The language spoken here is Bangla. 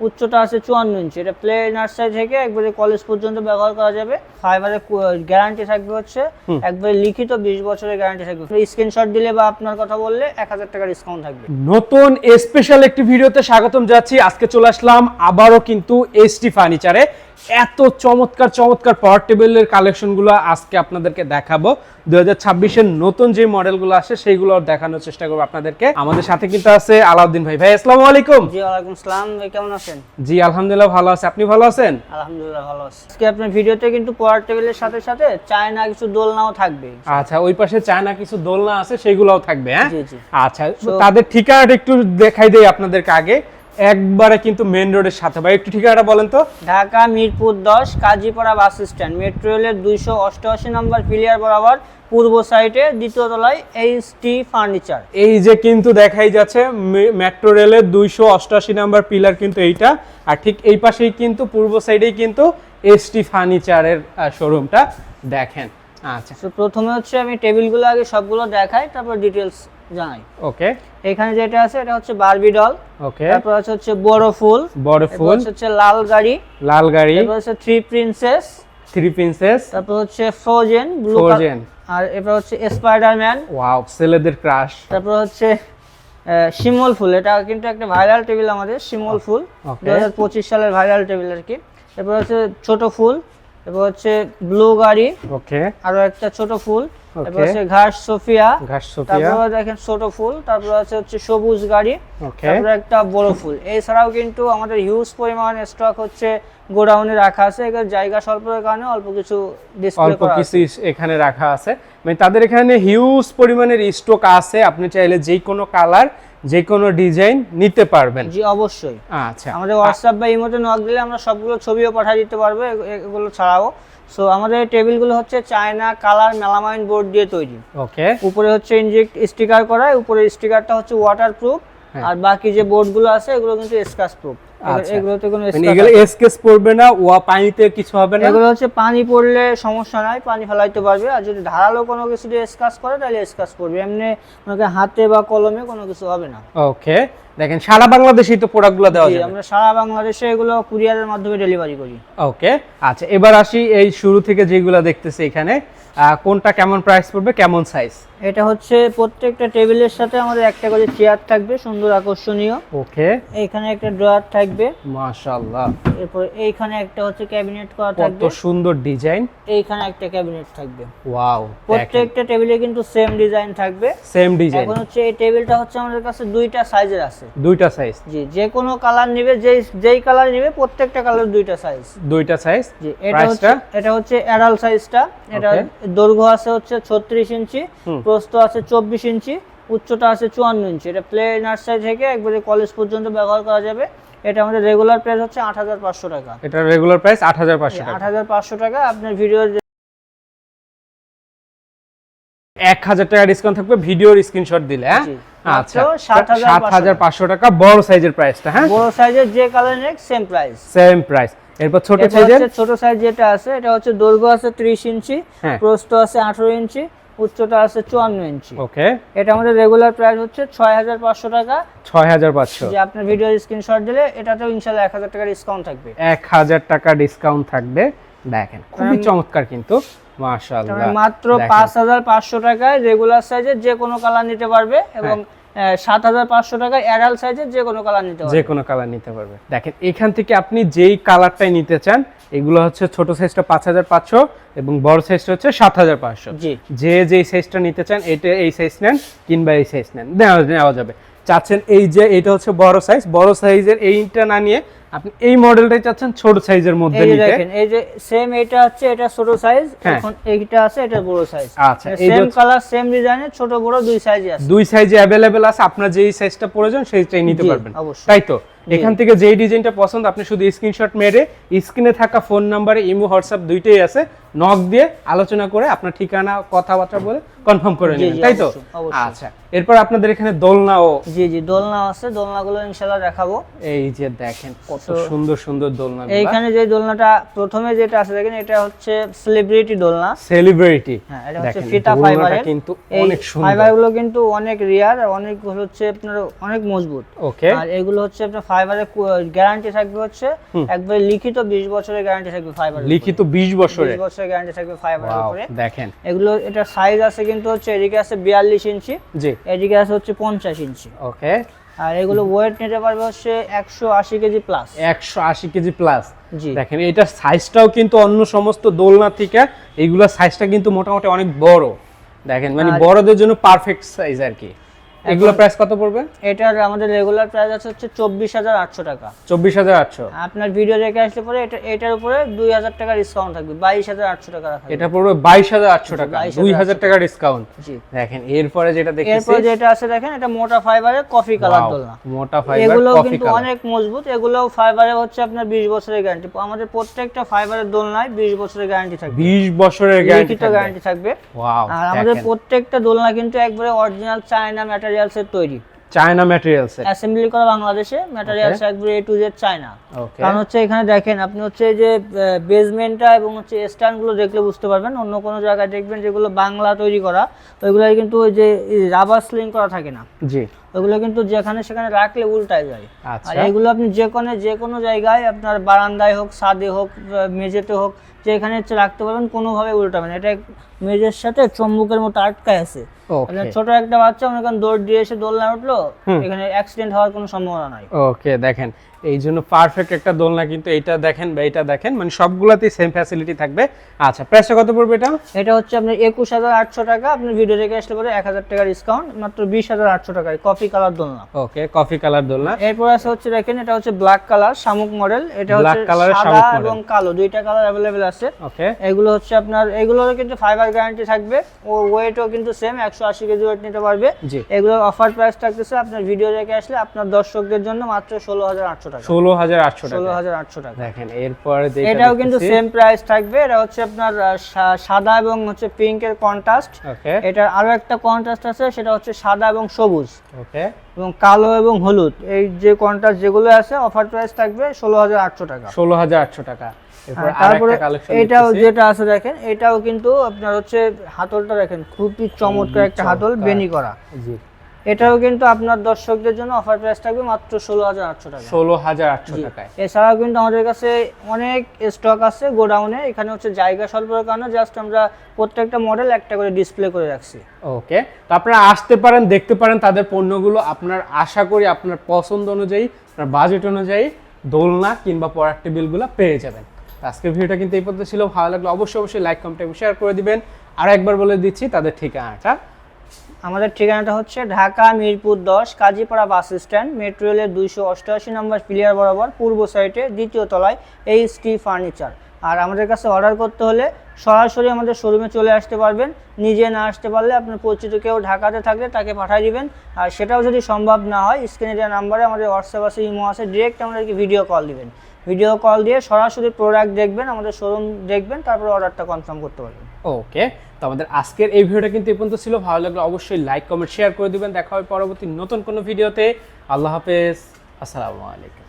উচ্চতা আছে 54 ইঞ্চি। এটা প্লে নার্সারি থেকে একবারে কলেজ পর্যন্ত ব্যবহার করা যাবে। ফাইবারের গ্যারান্টি থাকবে হচ্ছে একবারে লিখিত 20 বছরের গ্যারান্টি থাকবে। স্ক্রিনশট দিলে বা আপনার কথা বললে 1000 টাকা ডিসকাউন্ট থাকবে। নতুন স্পেশাল একটি ভিডিওতে স্বাগতম যাচ্ছি। আজকে চলে আসলাম আবারও কিন্তু এসটি ফার্নিচারে। এত চমৎকার চমৎকার পাওয়ার টেবিলের কালেকশনগুলো আজকে আপনাদেরকে দেখাবো। 2026 এর নতুন যে মডেলগুলো আসে সেইগুলো দেখানোর চেষ্টা করব আপনাদেরকে। আমাদের সাথে কিন্তু আছে আলাউদ্দিন ভাই। ভাই আসসালামু আলাইকুম। জি ওয়ালাইকুম আসসালাম। ভাই কেমন আছেন? জি আলহামদুলিল্লাহ ভালো আছি। আপনি ভালো আছেন? আলহামদুলিল্লাহ ভালো আছি। আজকে আপনার ভিডিওতে কিন্তু পাওয়ার টেবিলের সাথে সাথে চায়না কিছু দোলনাও থাকবে। আচ্ছা, ওই পাশে চায়না কিছু দোলনা আছে সেগুলোও থাকবে। হ্যাঁ জি জি। আচ্ছা, তাদের ঠিকানাটা একটু দেখাই দেই আপনাদেরকে আগে। একবারে কিন্তু মেইন রোডের সাথে। ভাই একটু ঠিকানাটা বলেন তো। Dhaka Mirpur 10 Kazipara bus stand, metro রেলের 288 নম্বর পিলিয়ার বরাবর পূর্ব সাইডে দ্বিতীয় তলায় এসটি ফার্নিচার। এই যে কিন্তু দেখাই যাচ্ছে মেট্রো রেলের 288 নাম্বার পিলার কিন্তু এইটা। আর ঠিক এই পাশেই কিন্তু পূর্ব সাইডেই কিন্তু এসটি ফার্নিচারের শোরুমটা দেখেন। আচ্ছা, তো প্রথমে হচ্ছে আমি টেবিলগুলো আগে সবগুলো দেখাই, তারপর ডিটেইলস জানাই। ওকে। এখানে যেটা আছে এটা হচ্ছে বারবি ডল। ওকে। তারপর হচ্ছে বড় ফুল। হচ্ছে লাল গাড়ি। তারপর হচ্ছে থ্রি প্রিন্সেস। তারপর হচ্ছে ফ্রোজেন ব্লু। আর এরপর হচ্ছে স্পাইডারম্যান। ওয়াও, ছেলেদের ক্রাশ। তারপর হচ্ছে শিমল ফুল। এটা কিন্তু একটা ভাইরাল টেবিল আমাদের, শিমল ফুল 2025 সালের ভাইরাল টেবিল আর কি। এরপর হচ্ছে ছোট ফুল। এরপর হচ্ছে ব্লু গাড়ি। ওকে। আরো একটা ছোট ফুল। এরপর হচ্ছে ঘাস সোফিয়া। তারপর দেখেন ছোট ফুল। তারপর হচ্ছে সবুজ গাড়ি। তারপর একটা বড় ফুল। এছাড়াও কিন্তু আমাদের হিউজ পরিমাণ স্টক হচ্ছে গোডাউনে রাখা আছে। এর জায়গা স্বল্পের কারণে অল্প কিছু ডিসপ্লে করা আছে, এখানে রাখা আছে। মানে তাদের এখানে হিউজ পরিমাণের স্টক আছে। আপনি চাইলে যে কোনো কালার যে কোনো ডিজাইন নিতে পারবেন। জি অবশ্যই। আচ্ছা, আমাদের হোয়াটসঅ্যাপ বা ইমোতে নক দিলে আমরা সবগুলো ছবিও পাঠিয়ে দিতে পারবো এগুলো ছাড়াও। সো আমাদের টেবিলগুলো হচ্ছে চায়না কালার মেলামাইন বোর্ড দিয়ে তৈরি। ওকে। উপরে হচ্ছে ইনজেক্ট স্টিকার করা, উপরে স্টিকারটা হচ্ছে ওয়াটারপ্রুফ। আর বাকি যে বোর্ডগুলো আছে এগুলো কিন্তু স্ক্র্যাচ প্রুফ। এগুলোতে কোনো স্ক্র্যাচ পড়বে না, পানিতে কিছু হবে না। এগুলো হচ্ছে পানি পড়লে সমস্যা নাই, পানি ফেলাইতে পারবে। আর যদি ধারালো কোনো কিছু দিয়ে স্ক্র্যাচ করে তাহলে স্ক্র্যাচ পড়বে, এমনি মানে হাতে বা কলমে কোনো কিছু হবে না। ওকে। দেখেন সারা বাংলাদেশেই তো প্রোডাক্টগুলো দেওয়া যায়। আমরা সারা বাংলাদেশে এগুলো কুরিয়ারের মাধ্যমে ডেলিভারি করি। ওকে। আচ্ছা, এবার আসি এই শুরু থেকে যেগুলো দেখতেছি এখানে কোনটা কেমন প্রাইস পড়বে, কেমন সাইজ? এটা হচ্ছে প্রত্যেকটা টেবিলের সাথে আমাদের একটা করে চেয়ার থাকবে, সুন্দর আকর্ষণীয়। ওকে। এইখানে একটা ড্রয়ার থাকবে, মাশাআল্লাহ। এরপর এইখানে একটা হচ্ছে ক্যাবিনেট করা থাকবে, কত সুন্দর ডিজাইন। এইখানে একটা ক্যাবিনেট থাকবে। ওয়াও, প্রত্যেকটা টেবিলে কিন্তু সেম ডিজাইন থাকবে। Same design. এখন হচ্ছে এই টেবিলটা হচ্ছে আমাদের কাছে দুইটা সাইজের আছে। দুইটা সাইজ? জি, যে কোনো কালার নেবে, যেই কালার নেবে প্রত্যেকটা কালার দুইটা সাইজ। দুইটা সাইজ। জি, এটা হচ্ছে অ্যাডাল্ট সাইজটা। এটা দৈর্ঘ্য আছে হচ্ছে 36 ইঞ্চি, প্রস্থ আছে 24 ইঞ্চি, উচ্চতা আছে 54 ইঞ্চি। এটা প্লে নার্সারি থেকে একবারে কলেজ পর্যন্ত ব্যবহার করা যাবে। এটা আমাদের রেগুলার প্রাইস হচ্ছে 8500 টাকা। এটা রেগুলার প্রাইস 8500 টাকা। 8500 টাকা। আপনার ভিডিওর 1000 টাকা ডিসকাউন্ট থাকবে ভিডিওর স্ক্রিনশট দিলে। হ্যাঁ আচ্ছা, 7500 টাকা বড় সাইজের প্রাইসটা। হ্যাঁ, বড় সাইজের যে কালার নেক সেম প্রাইস। এরপর ছোট সাইজের, ছোট সাইজ যেটা আছে এটা হচ্ছে দৈর্ঘ্য আছে 30 ইঞ্চি, প্রস্থ আছে 18 ইঞ্চি, উচ্চতা আছে 54 ইঞ্চি। ওকে। এটা আমাদের রেগুলার প্রাইস হচ্ছে 6500 টাকা। 6500। যে আপনার ভিডিওর স্ক্রিনশট দিলে এটাতেও ইনশাআল্লাহ 1000 টাকা ডিসকাউন্ট থাকবে। 1000 টাকা ডিসকাউন্ট থাকবে। দেখেন খুবই চমৎকার কিন্তু, মাশাআল্লাহ। মাত্র 5500 টাকায় রেগুলার সাইজের যে কোনো কালার নিতে পারবে এবং 7500 টাকায় অ্যাডাল্ট সাইজের যে কোনো কালার নিতে পারবে। দেখেন এখান থেকে আপনি যেই কালারটাই নিতে চান, এগুলো হচ্ছে ছোট সাইজটা 5500 এবং বড় সাইজটা হচ্ছে 7500। জি, যেই সাইজটা নিতে চান এই সাইজ নেন কিংবা এই সাইজ নেন, নেওয়া যাবে। চাচ্ছেন এটা হচ্ছে বড় সাইজের এইটা না নিয়ে আপনি এই মডেলটাই চাচ্ছেন ছোট সাইজের মধ্যে নিতে। দেখেন এই যে সেম এটা হচ্ছে এটা ছোট সাইজ, এখন এইটা আছে এটা বড় সাইজ। আচ্ছা, সেম কালার সেম ডিজাইনের ছোট বড় দুই সাইজই আছে। দুই সাইজে अवेलेबल আছে। আপনার যেই সাইজটা প্রয়োজন সেইটাই নিতে পারবেন, তাই তো? এখান থেকে যেই ডিজাইনটা পছন্দ আপনি শুধু স্ক্রিনশট মেরে স্ক্রিনে থাকা ফোন নাম্বারে ইমো হোয়াটসঅ্যাপ দুইটাই আছে, নক দিয়ে আলোচনা করে আপনার ঠিকানা কথাবার্তা বলে কনফার্ম করে নেবেন, তাই তো? আচ্ছা, এরপর আপনাদের এখানে দোলনাও। জি দোলনা আছে, দোলনাগুলো ইনশাআল্লাহ দেখাবো। এই যে দেখেন কত সুন্দর সুন্দর দোলনা। এইখানে যে দোলনাটা প্রথমে যেটা আছে দেখেন, এটা হচ্ছে সেলিব্রিটি দোলনা। সেলিব্রিটি, হ্যাঁ, এটা হচ্ছে ফিতা ফাইবারের, কিন্তু অনেক সুন্দর। ফাইবারগুলো কিন্তু অনেক রিয়ার, অনেক হচ্ছে আপনার অনেক মজবুত। ওকে, আর এগুলো হচ্ছে আপনার ফাইবারের গ্যারান্টি থাকবে হচ্ছে একবার লিখিত 20 বছরের গ্যারান্টি থাকবে ফাইবারের, লিখিত 20 বছরের গ্যারান্টি থাকবে ফাইবারের উপরে। দেখেন এগুলো এটা সাইজ আছে কিন্তু হচ্ছে এদিকে আছে 42 ইঞ্চি, জি, এদিকে আছে হচ্ছে 50 ইঞ্চি। ওকে, আর এগুলো ওয়েট নিতে পারবে হচ্ছে 180 কেজি প্লাস। 180 KG plus. জি, দেখেন এটা সাইজটাও কিন্তু অন্য সমস্ত দোলনা থেকে এইগুলা সাইজটা কিন্তু মোটামুটি অনেক বড়। দেখেন মানে বড়দের জন্য পারফেক্ট সাইজ আর কি। এগুলো প্রাইস কত পড়বে? এটার আমাদের রেগুলার প্রাইস আছে হচ্ছে 24,800 টাকা। 24,800। আপনার ভিডিও দেখে আসলে পরে এটার উপরে 2,000 টাকা ডিসকাউন্ট থাকবে, 22,800 টাকা রাখা। এটা পড়বে 22,800 টাকা, 2,000 টাকা ডিসকাউন্ট। জি, দেখেন এরপরে যেটা দেখেছি, এরপর যেটা আছে দেখেন, এটা মোটা ফাইবারের কফি কালার দোলনা। মোটা ফাইবার এগুলো কফি কিন্তু কালার, অনেক মজবুত। এগুলো ফাইবারে হচ্ছে আপনার 20 বছরের গ্যারান্টি। আমাদের প্রত্যেকটা ফাইবারের দোলনায় 20 বছরের গ্যারান্টি থাকবে, 20 বছরের গ্যারান্টি থাকবে। ওয়াও, আর আমাদের প্রত্যেকটা দোলনা কিন্তু একবারে অরিজিনাল চায়না ম্যাটেরিয়ালস এর তৈরি, চায়না ম্যাটেরিয়ালস এর অ্যাসেম্বলি করা বাংলাদেশে, ম্যাটেরিয়ালস একবারে A to Z চায়না। ওকে, কারণ হচ্ছে এখানে দেখেন আপনি হচ্ছে যে বেসমেন্টটা এবং হচ্ছে স্ট্যান্ডগুলো দেখলে বুঝতে পারবেন, অন্য কোনো জায়গায় দেখবেন যেগুলো বাংলা তৈরি করা ওইগুলো কিন্তু ওই যে রাবার স্লিং করা থাকে না, জি, ওগুলো কিন্তু যেখানে সেখানে রাখলে উল্টায় যায়। আচ্ছা, আর এগুলো আপনি যে কোনো জায়গায়, আপনার বারান্দায় হোক, ছাদে হোক, মেঝেতে হোক, যেখানে হচ্ছে রাখতে পারবেন, কোনোভাবে উল্টাবে না। এটা মেঝের সাথে চুম্বকের মতো আটকায় আছে। ছোট একটা বাচ্চা মনে করেন দৌড় দিয়ে এসে দোলনা উঠলো, এখানে অ্যাক্সিডেন্ট হওয়ার কোনো সম্ভাবনা নাই। ওকে, দেখেন এই জন্য পারফেক্ট একটা দোলনা কিন্তু এইটা দেখেন বা এটা দেখেন, মানে সবগুলাতেই সেম ফ্যাসিলিটি থাকবে। আচ্ছা, প্রাইসটা কত পড়বে এটা? এটা হচ্ছে আপনার 21,800 টাকা। আপনি ভিডিও দেখে আসলে পরে 1,000 টাকা ডিসকাউন্ট, মাত্র 20,800 টাকায় কফি কালার দোলনা। ওকে, কফি কালার দোলনা। এরপর আছে হচ্ছে দেখেন, এটা হচ্ছে ব্ল্যাক কালার শামুক মডেল। এটা হচ্ছে সাদা এবং কালো দুইটা কালার अवेलेबल আছে। ওকে, এগুলো হচ্ছে আপনার, এগুলোর কিন্তু ফাইবার গ্যারান্টি থাকবে, ও ওয়েটও কিন্তু সেম 180 কেজি ওয়েট নিতে পারবে। এগুলোর অফার প্রাইস থাকতেছে আপনার ভিডিও দেখে আসলে আপনার দর্শকদের জন্য মাত্র 16,800 টাকা। 16,800 টাকা। দেখেন এরপরে এটাও কিন্তু সেম প্রাইস থাকবে। এটা হচ্ছে আপনার সাদা এবং হচ্ছে পিঙ্ক এর কন্ট্রাস্ট। ওকে, এটা আরো একটা কন্ট্রাস্ট আছে, সেটা হচ্ছে সাদা এবং সবুজ। ওকে, এবং কালো এবং হলুদ, এই যে কন্ট্রাস্ট যেগুলো আছে অফার প্রাইস থাকবে 16,800 টাকা। 16,800 টাকা। এরপর তারপরে আরেকটা কালেকশন, এটাও যেটা আছে দেখেন, এটাও কিন্তু আপনার হচ্ছে হাতলটা দেখেন, খুবই চমৎকার একটা হাতল, বেনি করা। জি, এটাও কিন্তু আপনার দর্শকদের জন্য অফার প্রাইস থাকবে মাত্র 16,800 টাকা। 16,800 টাকায়। এছাড়াও কিন্তু আমাদের কাছে অনেক স্টক আছে গোডাউনে। এখানে হচ্ছে জায়গা স্বল্পের কারণে জাস্ট আমরা প্রত্যেকটা মডেল একটা করে ডিসপ্লে করে রাখছি। ওকে, তো আপনারা আসতে পারেন, দেখতে পারেন তাদের পণ্যগুলো। আপনার আশা করি আপনার পছন্দ অনুযায়ী, আপনার বাজেট অনুযায়ী দোলনা কিংবা পড়ার টেবিলগুলো পেয়ে যাবেন। আজকের ভিডিওটা কিন্তু এই পর্যন্ত ছিল। ভালো লাগলে অবশ্যই লাইক, কমেন্ট এবং শেয়ার করে দিবেন। আর একবার বলে দিচ্ছি তাদের ঠিকানাটা। আমাদের ঠিকানাটা হচ্ছে Dhaka Mirpur 10 Kazipara bus stand, metro রেলের 288 নম্বর পিলিয়ার বরাবর পূর্ব সাইডে দ্বিতীয় তলায় এইচটি ফার্নিচার। আর আমাদের কাছে অর্ডার করতে হলে সরাসরি আমাদের শোরুমে চলে আসতে পারবেন। নিজে না আসতে পারলে আপনার পরিচিত কেউ ঢাকাতে থাকলে তাকে পাঠিয়ে দিবেন। আর সেটাও যদি সম্ভব না হয়, স্ক্রিনে দেওয়া নাম্বারে আমাদের হোয়াটসঅ্যাপ আছে, ইমো আছে, ডিরেক্ট আমাদেরকে ভিডিও কল দিবেন। ভিডিও কল দিয়ে সরাসরি প্রোডাক্ট দেখবেন, আমাদের শোরুম দেখবেন, তারপর অর্ডারটা কনফার্ম করতে পারবেন। ওকে, তো আমাদের আজকের এই ভিডিওটা কিন্তু এই পর্যন্ত ছিল। ভালো লাগলে অবশ্যই লাইক, কমেন্ট, শেয়ার করে দিবেন। দেখা হবে পরবর্তী নতুন কোনো ভিডিওতে। আল্লাহ হাফেজ, আসসালামু আলাইকুম।